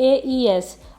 AES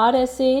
RSA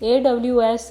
AWS